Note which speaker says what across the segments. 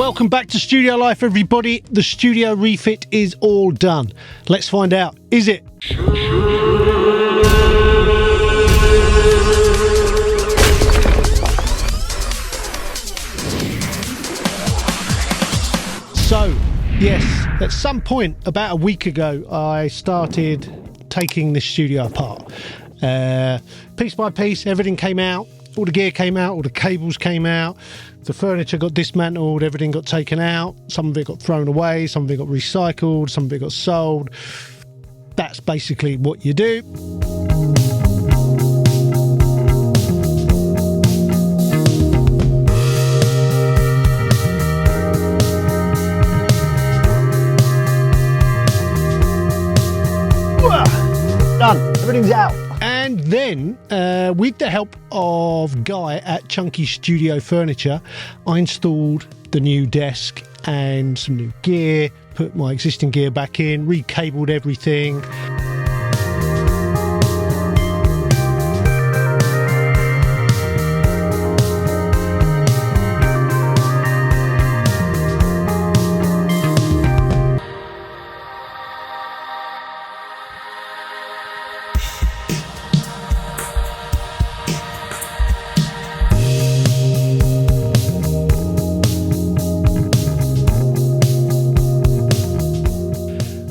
Speaker 1: Welcome back to Studio Life, everybody. The studio refit is all done. Let's find out. Is it? So, yes, at some point about a week ago, I started taking the studio apart. Piece by piece, everything came out. All the gear came out, all the cables came out, the furniture got dismantled, everything got taken out, some of it got thrown away, some of it got recycled, some of it got sold. That's basically what you do. Done, everything's out. And then, with the help of Guy at Chunky Studio Furniture, I installed the new desk and some new gear, put my existing gear back in, recabled everything.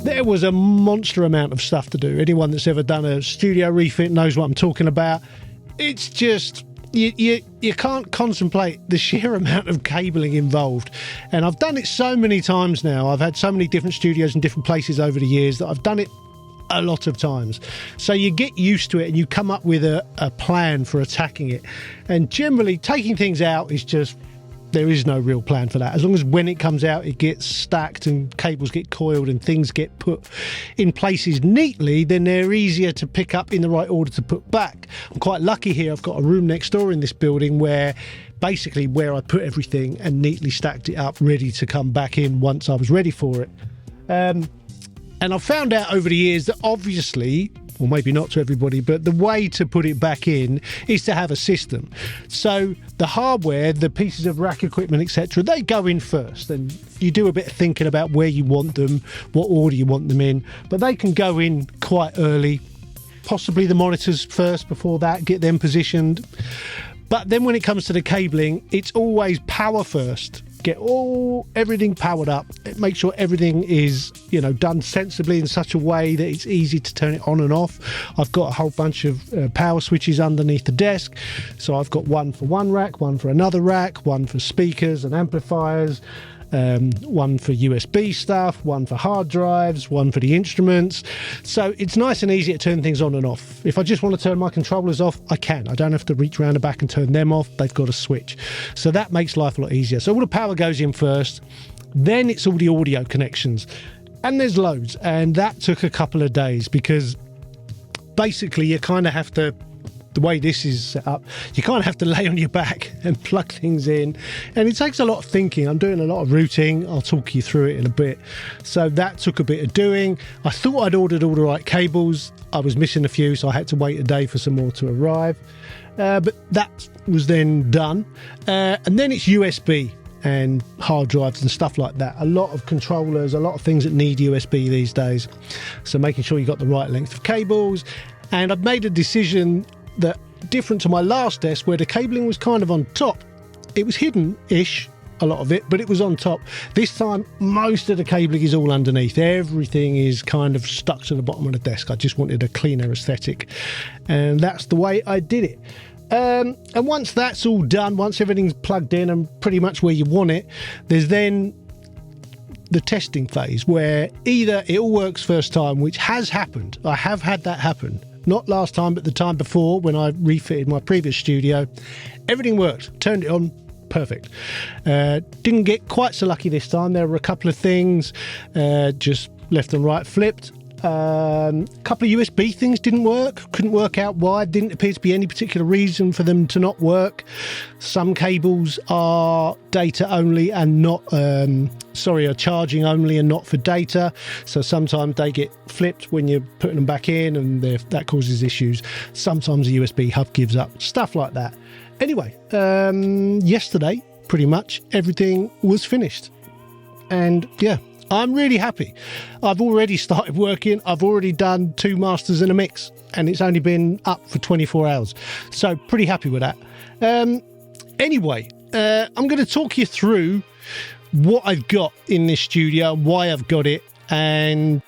Speaker 1: There was a monster amount of stuff to do. Anyone that's ever done a studio refit knows what I'm talking about. It's just, you can't contemplate the sheer amount of cabling involved. And I've done it so many times now. I've had so many different studios in different places over the years that I've done it a lot of times. So you get used to it and you come up with a plan for attacking it. And generally taking things out is just, there is no real plan for that. As long as when it comes out, it gets stacked and cables get coiled and things get put in places neatly, then they're easier to pick up in the right order to put back. I'm quite lucky here. I've got a room next door in this building where basically where I put everything and neatly stacked it up, ready to come back in once I was ready for it. And I've found out over the years that obviously, or maybe not to everybody, but the way to put it back in is to have a system. So the hardware, the pieces of rack equipment, etc., they go in first, and you do a bit of thinking about where you want them, what order you want them in, but they can go in quite early, possibly the monitors first before that, get them positioned. But then when it comes to the cabling, it's always power first. Get everything powered up, make sure everything is, done sensibly in such a way that it's easy to turn it on and off. I've got a whole bunch of power switches underneath the desk. So I've got one for one rack, one for another rack, one for speakers and amplifiers, one for USB stuff, one for hard drives, one for the instruments. So it's nice and easy to turn things on and off. If I just want to turn my controllers off, I can. I don't have to reach around the back and turn them off. They've got a switch. So that makes life a lot easier. So all the power goes in first, then it's all the audio connections. And there's loads. And that took a couple of days because basically you kind of have to, the way this is set up, you kind of have to lay on your back and plug things in, and it takes a lot of thinking. I'm doing a lot of routing. I'll talk you through it in a bit. So that took a bit of doing. I thought I'd ordered all the right cables. I was missing a few, so I had to wait a day for some more to arrive. But that was then done. And then it's USB and hard drives and stuff like that. A lot of controllers, a lot of things that need USB these days. So making sure you got the right length of cables. And I've made a decision that, different to my last desk where the cabling was kind of on top, it was hidden-ish, a lot of it, but it was on top. This time, most of the cabling is all underneath. Everything is kind of stuck to the bottom of the desk. I just wanted a cleaner aesthetic, and that's the way I did it. And once that's all done, once everything's plugged in and pretty much where you want it, there's then the testing phase where either it all works first time, which has happened. I have had that happen. Not last time, but the time before when I refitted my previous studio. Everything worked. Turned it on. Perfect. Didn't get quite so lucky this time. There were a couple of things just left and right flipped. A couple of USB things didn't work. Couldn't work out why. Didn't appear to be any particular reason for them to not work. Some cables are data only and not, are charging only and not for data. So sometimes they get flipped when you're putting them back in, and that causes issues. Sometimes the USB hub gives up. Stuff like that. Anyway, yesterday pretty much everything was finished. And yeah, I'm really happy. I've already started working. I've already done 2 masters and a mix, and it's only been up for 24 hours. So pretty happy with that. Anyway, I'm going to talk you through what I've got in this studio, why I've got it. And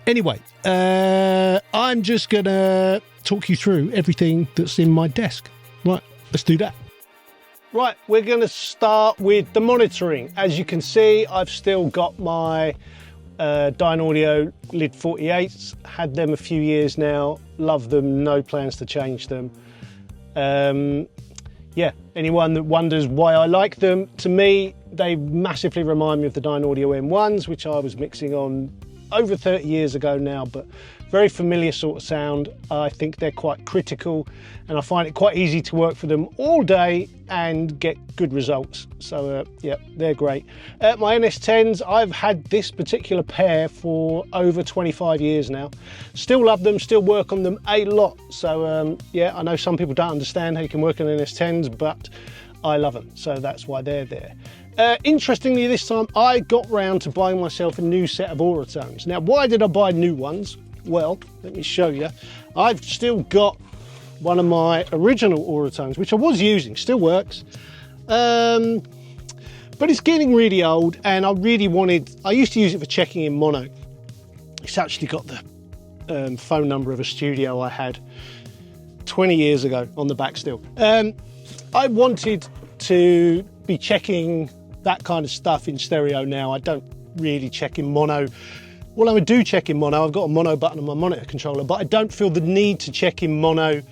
Speaker 1: anyway, I'm just going to talk you through everything that's in my desk. Right, let's do that. Right, we're going to start with the monitoring. As you can see, I've still got my Dynaudio Lid 48s. Had them a few years now. Love them, no plans to change them. Yeah, anyone that wonders why I like them, to me, they massively remind me of the Dynaudio M1s, which I was mixing on over 30 years ago now, but very familiar sort of sound. I think they're quite critical, and I find it quite easy to work for them all day and get good results. So yeah, they're great. My NS10s, I've had this particular pair for over 25 years now. Still love them, still work on them a lot. So yeah, I know some people don't understand how you can work on NS10s, but I love them, so that's why they're there. Interestingly, this time I got round to buying myself a new set of Auratones. Now, why did I buy new ones? Well, let me show you. I've still got one of my original Auratones, which I was using, still works. But it's getting really old, and I used to use it for checking in mono. It's actually got the phone number of a studio I had 20 years ago on the back still. I wanted to be checking that kind of stuff in stereo now. I don't really check in mono. Well, I do check in mono. I've got a mono button on my monitor controller, but I don't feel the need to check in mono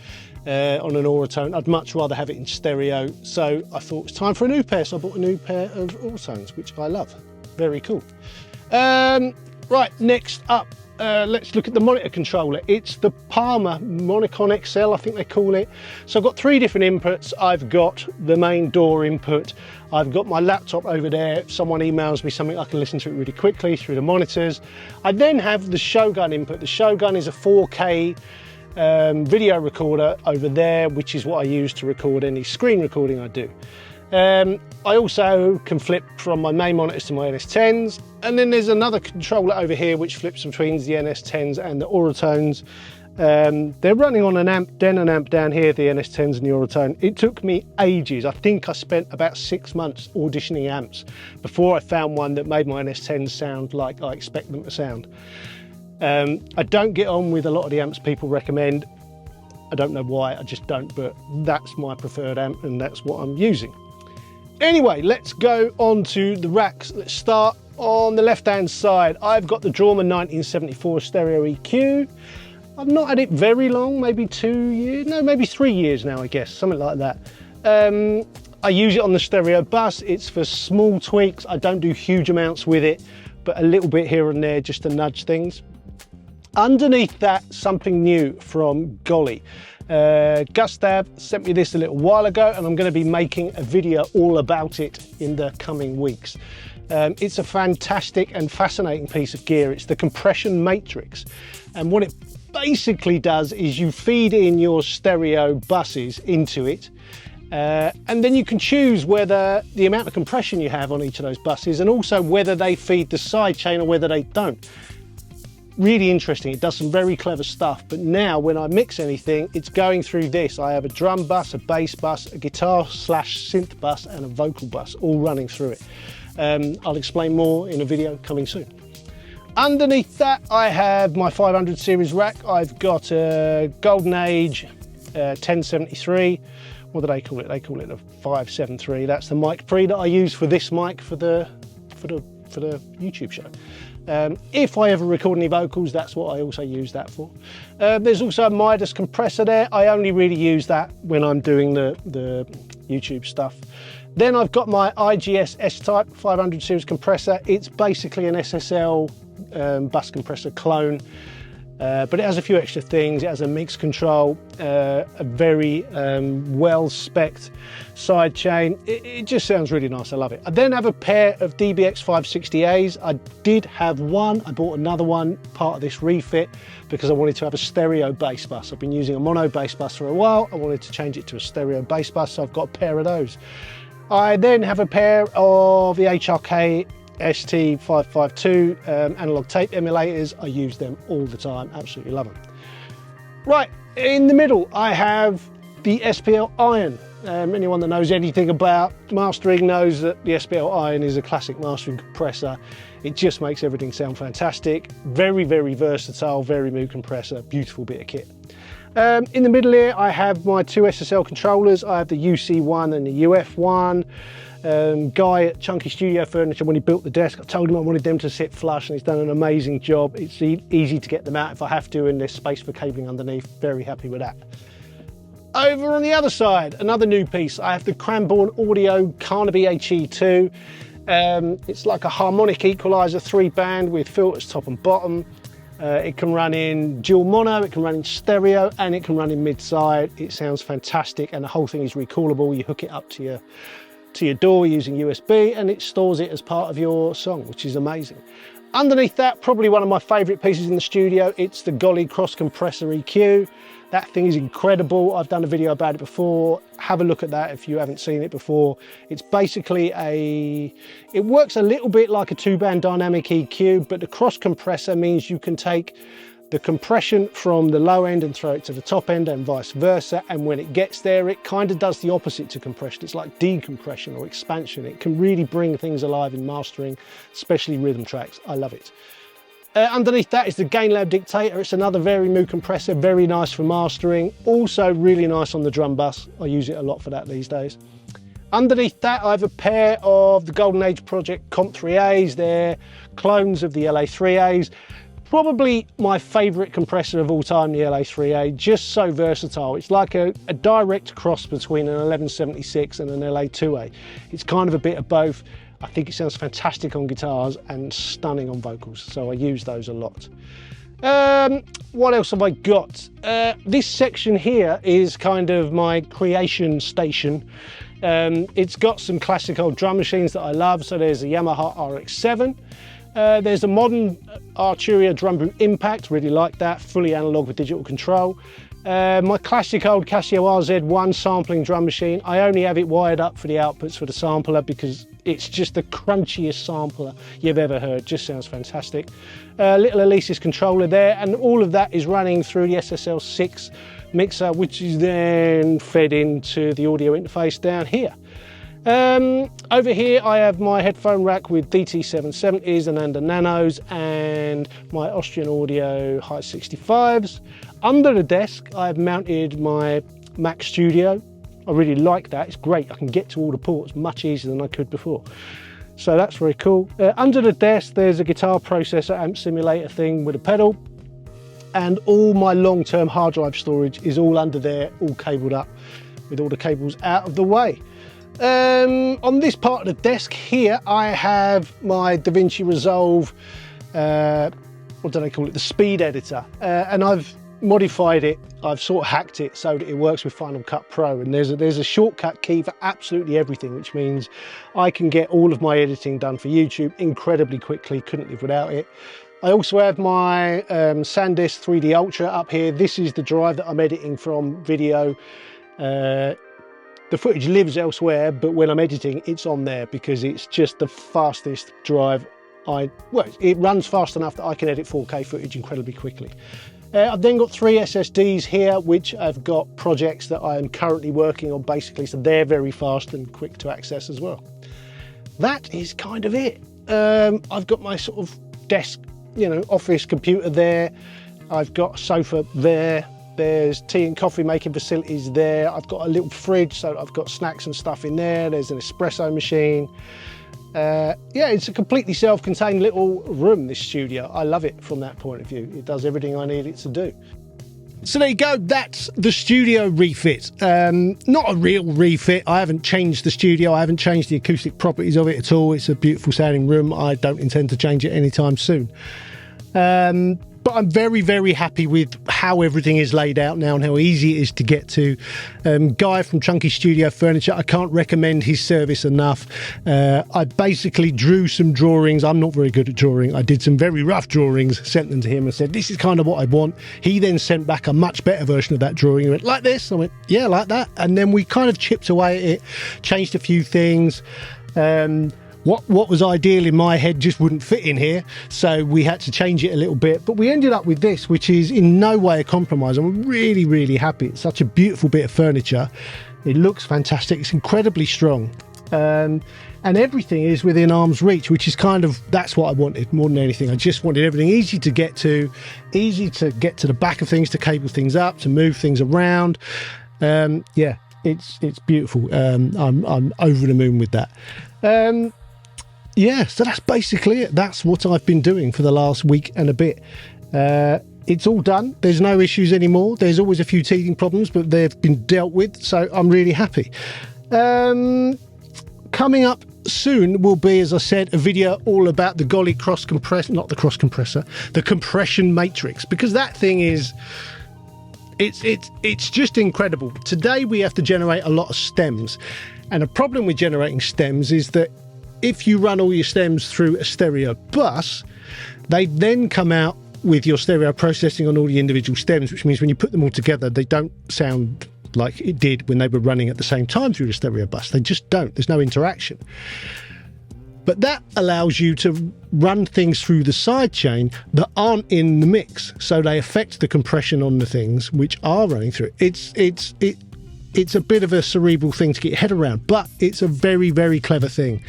Speaker 1: on an Auratone. I'd much rather have it in stereo. So I thought it's time for a new pair. So I bought a new pair of Auratones, which I love. Very cool. Right, next up, let's look at the monitor controller. It's the Palmer Monicon XL, I think they call it. So I've got 3 different inputs. I've got the main DAW input. I've got my laptop over there. If someone emails me something, I can listen to it really quickly through the monitors. I then have the Shogun input. The Shogun is a 4K video recorder over there, which is what I use to record any screen recording I do. I also can flip from my main monitors to my NS10s, and then there's another controller over here which flips between the NS10s and the Auratones. They're running on an amp, Denon amp down here, the NS10s and the Auratone. It took me ages. I think I spent about 6 months auditioning amps before I found one that made my NS10s sound like I expect them to sound. I don't get on with a lot of the amps people recommend. I don't know why, I just don't, but that's my preferred amp and that's what I'm using. Anyway, let's go on to the racks. Let's start on the left-hand side. I've got the Drawman 1974 stereo EQ. I've not had it very long, maybe 2 years, no, maybe 3 years now, I guess, something like that. I use it on the stereo bus. It's for small tweaks. I don't do huge amounts with it, but a little bit here and there just to nudge things. Underneath that, something new from Golly. Gustav sent me this a little while ago, and I'm going to be making a video all about it in the coming weeks. It's a fantastic and fascinating piece of gear. It's the compression matrix, and what it basically does is you feed in your stereo buses into it, and then you can choose whether the amount of compression you have on each of those buses, and also whether they feed the sidechain or whether they don't. Really interesting. It does some very clever stuff. But now when I mix anything, it's going through this. I have a drum bus, a bass bus, a guitar / synth bus, and a vocal bus all running through it. I'll explain more in a video coming soon. Underneath that, I have my 500 series rack. I've got a Golden Age 1073. What do they call it? They call it a 573. That's the mic pre that I use for this mic for the YouTube show. If I ever record any vocals, that's what I also use that for. There's also a Midas compressor there. I only really use that when I'm doing the YouTube stuff. Then I've got my IGS S-Type 500 series compressor. It's basically an SSL bus compressor clone, but it has a few extra things. It has a mix control, a very well-spec'd side chain. It just sounds really nice, I love it. I then have a pair of DBX 560As. I did have one, I bought another one, part of this refit, because I wanted to have a stereo bass bus. I've been using a mono bass bus for a while. I wanted to change it to a stereo bass bus, so I've got a pair of those. I then have a pair of the HRK ST552 analog tape emulators. I use them all the time, absolutely love them. Right, in the middle I have the SPL Iron. Anyone that knows anything about mastering knows that the SPL Iron is a classic mastering compressor. It just makes everything sound fantastic. Very, very versatile, very smooth compressor, beautiful bit of kit. In the middle here I have my two SSL controllers. I have the UC1 and the UF1. Guy at Chunky Studio Furniture, when he built the desk, I told him I wanted them to sit flush, and he's done an amazing job. It's easy to get them out if I have to, and there's space for cabling underneath. Very happy with that. Over on the other side, another new piece. I have the Cranbourne Audio Carnaby HE2. It's like a harmonic equalizer, 3-band with filters top and bottom. It can run in dual mono, it can run in stereo, and it can run in mid-side. It sounds fantastic, and the whole thing is recallable. You hook it up to your door using USB, and it stores it as part of your song, which is amazing. Underneath that, probably one of my favorite pieces in the studio, it's the Golly Cross Compressor EQ. That thing is incredible. I've done a video about it before. Have a look at that if you haven't seen it before. It's basically it works a little bit like a 2-band dynamic EQ, but the cross compressor means you can take the compression from the low end and throw it to the top end and vice versa. And when it gets there, it kind of does the opposite to compression. It's like decompression or expansion. It can really bring things alive in mastering, especially rhythm tracks. I love it. Underneath that is the GainLab Dictator. It's another very smooth compressor, very nice for mastering. Also really nice on the drum bus. I use it a lot for that these days. Underneath that, I have a pair of the Golden Age Project Comp 3As. They're clones of the LA3As. Probably my favorite compressor of all time, the LA3A, just so versatile. It's like a direct cross between an 1176 and an LA2A. It's kind of a bit of both. I think it sounds fantastic on guitars and stunning on vocals, so I use those a lot. What else have I got? This section here is kind of my creation station. It's got some classic old drum machines that I love. So there's a Yamaha RX-7. There's a modern Arturia Drum Boom Impact, really like that, fully analog with digital control. My classic old Casio RZ1 sampling drum machine. I only have it wired up for the outputs for the sampler because it's just the crunchiest sampler you've ever heard. Just sounds fantastic. Little Alesis controller there, and all of that is running through the SSL6 mixer, which is then fed into the audio interface down here. Over here I have my headphone rack with DT770s and Anda Nanos and my Austrian Audio High 65s. Under the desk I've mounted my Mac Studio. I really like that, it's great. I can get to all the ports much easier than I could before. So that's very cool. Under the desk there's a guitar processor amp simulator thing with a pedal, and all my long-term hard drive storage is all under there, all cabled up with all the cables out of the way. On this part of the desk here I have my DaVinci Resolve, what do they call it, the speed editor, and I've modified it. I've sort of hacked it so that it works with Final Cut Pro, and there's a shortcut key for absolutely everything, which means I can get all of my editing done for YouTube incredibly quickly. Couldn't live without it. I also have my SanDisk 3D Ultra up here. This is the drive that I'm editing from video. The footage lives elsewhere, but when I'm editing, it's on there because it's just the fastest drive. Well, it runs fast enough that I can edit 4K footage incredibly quickly. I've then got 3 SSDs here, which I've got projects that I'm currently working on basically, so they're very fast and quick to access as well. That is kind of it. I've got my sort of desk, office computer there. I've got a sofa there. There's tea and coffee making facilities there. I've got a little fridge, so I've got snacks and stuff in there. There's an espresso machine. Yeah, it's a completely self-contained little room, this studio. I love it from that point of view. It does everything I need it to do. So there you go, that's the studio refit. Not a real refit. I haven't changed the studio. I haven't changed the acoustic properties of it at all. It's a beautiful sounding room. I don't intend to change it anytime soon. But I'm very, very happy with how everything is laid out now and how easy it is to get to. Guy from Chunky Studio Furniture, I can't recommend his service enough. I basically drew some drawings. I'm not very good at drawing. I did some very rough drawings, sent them to him and said, this is kind of what I want. He then sent back a much better version of that drawing. He went, like this? I went, yeah, like that. And then we kind of chipped away at it, changed a few things. What was ideal in my head just wouldn't fit in here, so we had to change it a little bit. But we ended up with this, which is in no way a compromise. I'm really, really happy. It's such a beautiful bit of furniture. It looks fantastic. It's incredibly strong. And everything is within arm's reach, which is that's what I wanted more than anything. I just wanted everything easy to get to the back of things, to cable things up, to move things around. Yeah, it's beautiful. I'm over the moon with that. Yeah, so that's basically it. That's what I've been doing for the last week and a bit. It's all done. There's no issues anymore. There's always a few teething problems, but they've been dealt with, so I'm really happy. Coming up soon will be, as I said, a video all about the Golly the compression matrix, because that thing is... It's just incredible. Today we have to generate a lot of stems, and a problem with generating stems is that if you run all your stems through a stereo bus, they then come out with your stereo processing on all the individual stems, which means when you put them all together, they don't sound like it did when they were running at the same time through the stereo bus. They just don't. There's no interaction. But that allows you to run things through the sidechain that aren't in the mix, so they affect the compression on the things which are running through. It's a bit of a cerebral thing to get your head around, but it's a very, very clever thing.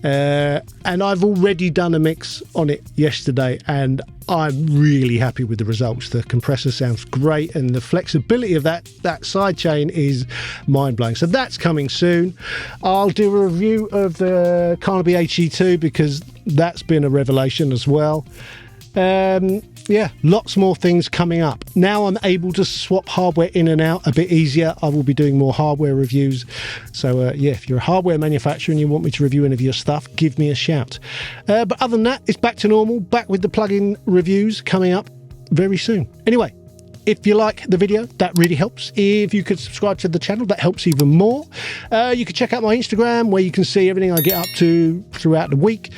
Speaker 1: And I've already done a mix on it yesterday, and I'm really happy with the results. The compressor sounds great, and the flexibility of that sidechain is mind-blowing. So that's coming soon. I'll do a review of the Carnaby HE2 because that's been a revelation as well. Yeah, lots more things coming up. Now I'm able to swap hardware in and out a bit easier. I will be doing more hardware reviews. So yeah, if you're a hardware manufacturer and you want me to review any of your stuff, give me a shout. But other than that, it's back to normal, back with the plugin reviews coming up very soon. Anyway, if you like the video, that really helps. If you could subscribe to the channel, that helps even more. You can check out my Instagram where you can see everything I get up to throughout the week.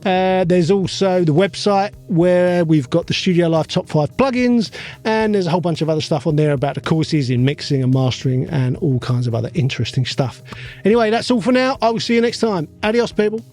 Speaker 1: There's also the website where we've got the Studio Live Top 5 plugins, and there's a whole bunch of other stuff on there about the courses in mixing and mastering and all kinds of other interesting stuff. Anyway, that's all for now. I will see you next time. Adios, people.